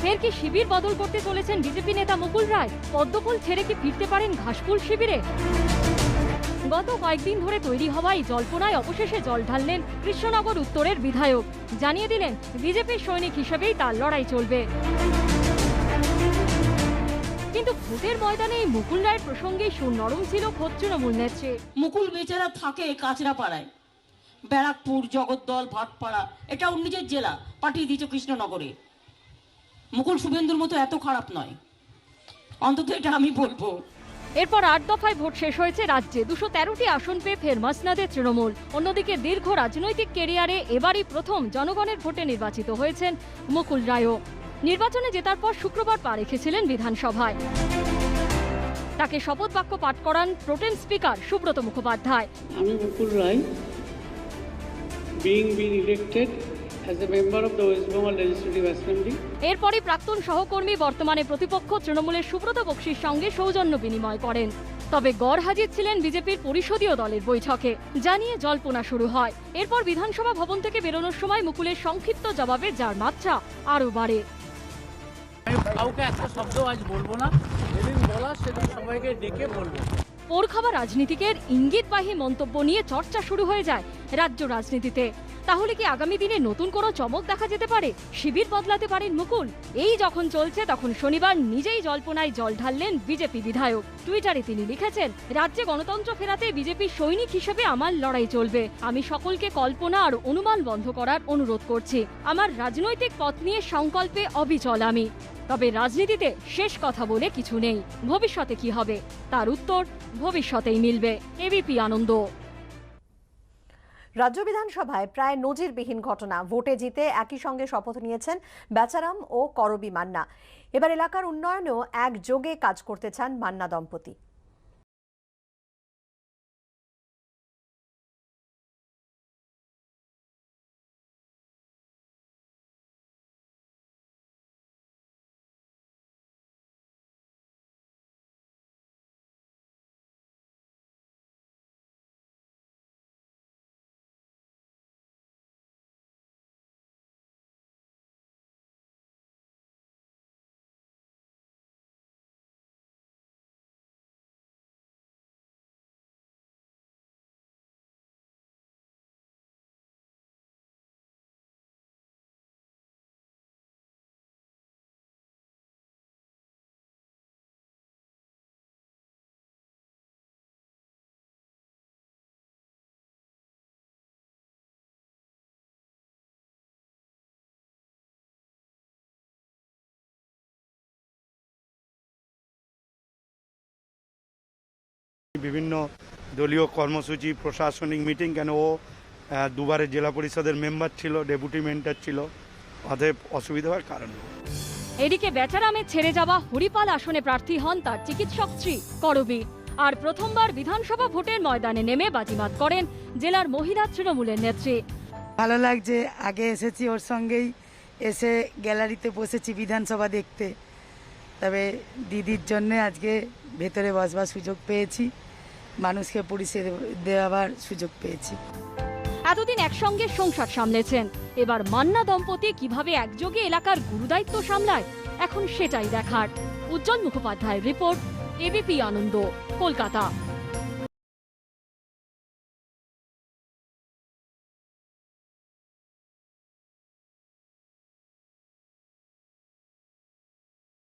ফের কি শিবির বদল করতে চলেছেন বিজেপি নেতা মুকুল রায়? পদ্মফুল ছেড়ে কি ফিরতে পারেন ঘাসফুল শিবিরে? গত কয়েকদিন ধরে তৈরি হওয়া এই জল্পনায় অবশেষে জল ঢাললেন কৃষ্ণনগর উত্তরের বিধায়ক। জানিয়ে দিলেন বিজেপির সৈনিক হিসেবেই তার লড়াই চলবে। কিন্তু ভোটের ময়দানে এই মুকুল রায়ের প্রসঙ্গে সুর নরম ছিল খোদ তৃণমূল নেত্রী। মুকুল বেচারা থাকে কাঁচরাপাড়ায়, ব্যারাকপুর, জগদ্দল, ভাটপাড়া, এটা ওর নিজের জেলা, পাঠিয়ে দিয়েছে কৃষ্ণনগরে। মুকুল শুভেন্দুর মতো এত খারাপ নয়, অন্তত এটা আমি বলবো। এরপর 8 দফায় ভোট শেষ হয়েছে রাজ্যে। 213টি আসন পেয়ে ফের মাসনাদে তৃণমূল। অন্যদিকে দীর্ঘ রাজনৈতিক কেরিয়ারে এবারই প্রথম জনগণের ভোটে নির্বাচিত হয়েছেন মুকুল রায়ও। নির্বাচনে জেতার পর শুক্রবার পা রেখেছিলেন বিধানসভায়। তাকে শপথ বাক্য পাঠ করান প্রোটেম স্পিকার সুব্রত মুখোপাধ্যায়। আমি Mukul Roy, being elected as a member of the West Bengal Legislative Assembly. এরপরই প্রাক্তন সহকর্মী বর্তমানে প্রতিপক্ষ তৃণমূলের সুব্রত বক্সির সঙ্গে সৌজন্য বিনিময় করেন। তবে গড় হাজির ছিলেন বিজেপির পরিষদীয় দলের বৈঠকে, জানিয়ে জল্পনা শুরু হয়। এরপর বিধানসভা ভবন থেকে বেরোনোর সময় মুকুলের সংক্ষিপ্ত জবাবে যার মাত্রা আরও বাড়ে। আমি কাউকে একটা শব্দ আজ বলবো না, যেদিন বলা সেদিন সবাইকে ডেকে বলবো। পোড়খাওয়া রাজনীতিকের ইঙ্গিতবাহী মন্তব্য নিয়ে চর্চা শুরু হয়ে যায় রাজ্য রাজনীতিতে। তাহলে কি আগামী দিনে নতুন কোনো চমক দেখা যেতে পারে? শিবির বদলাতে পারেন মুকুল? এই যখন চলছে তখন শনিবার নিজেই জল্পনায় জল ঢাললেন বিজেপি বিধায়ক। টুইটারে তিনি লিখেছেন, রাজ্যে গণতন্ত্র ফেরাতে বিজেপির সৈনিক হিসেবে আমার লড়াই চলবে। আমি সকলকে কল্পনা আর অনুমান বন্ধ করার অনুরোধ করছি। আমার রাজনৈতিক পথ নিয়ে সংকল্পে অবিচল আমি। তবে রাজনীতিতে শেষ কথা বলে কিছু নেই। ভবিষ্যতে কি হবে তার উত্তর ভবিষ্যতেই মিলবে। এবিপি আনন্দ। রাজ্য বিধানসভায় প্রায় নজিরবিহীন ঘটনা। ভোটে জিতে একই সঙ্গে শপথ নিয়েছেন বেচারাম ও করবী মান্না। এবার এলাকার উন্নয়নেও একযোগে কাজ করতে চান মান্না দম্পতি। বিভিন্ন দলীয় কর্মসূচি, প্রশাসনিক মিটিং, কেন ও দুবারের জেলা পরিষদের মেম্বার ছিল, ডেপুটি মেন্টার ছিল, অতএব অসুবিধা হওয়ার কারণ। এদিকে বেচারামে ছেড়ে যাওয়া হরিপাল আসনে প্রার্থী হন তার চিকিৎসক স্ত্রী করবী। আর প্রথমবার বিধানসভা ভোটের ময়দানে নেমে বাজিমাত করেন জেলার মহিলা তৃণমূলের নেত্রী। ভালো লাগছে, আগে এসেছি ওর সঙ্গেই, এসে গ্যালারিতে বসেছি বিধানসভা দেখতে। তবে দিদির জন্য আজকে ভেতরে বসবার সুযোগ পেয়েছি, মানুষকে পরিষেবা দেওয়ার সুযোগ পেয়েছি। এতদিন একসঙ্গে সংসার সামলেছেন, এবার মান্না দম্পতি কিভাবে একযোগে এলাকার গুরুদায়িত্ব সামলায় এখন সেটাই দেখার। উজ্জ্বল মুখোপাধ্যায়ের রিপোর্ট, এবিপি আনন্দ, কলকাতা।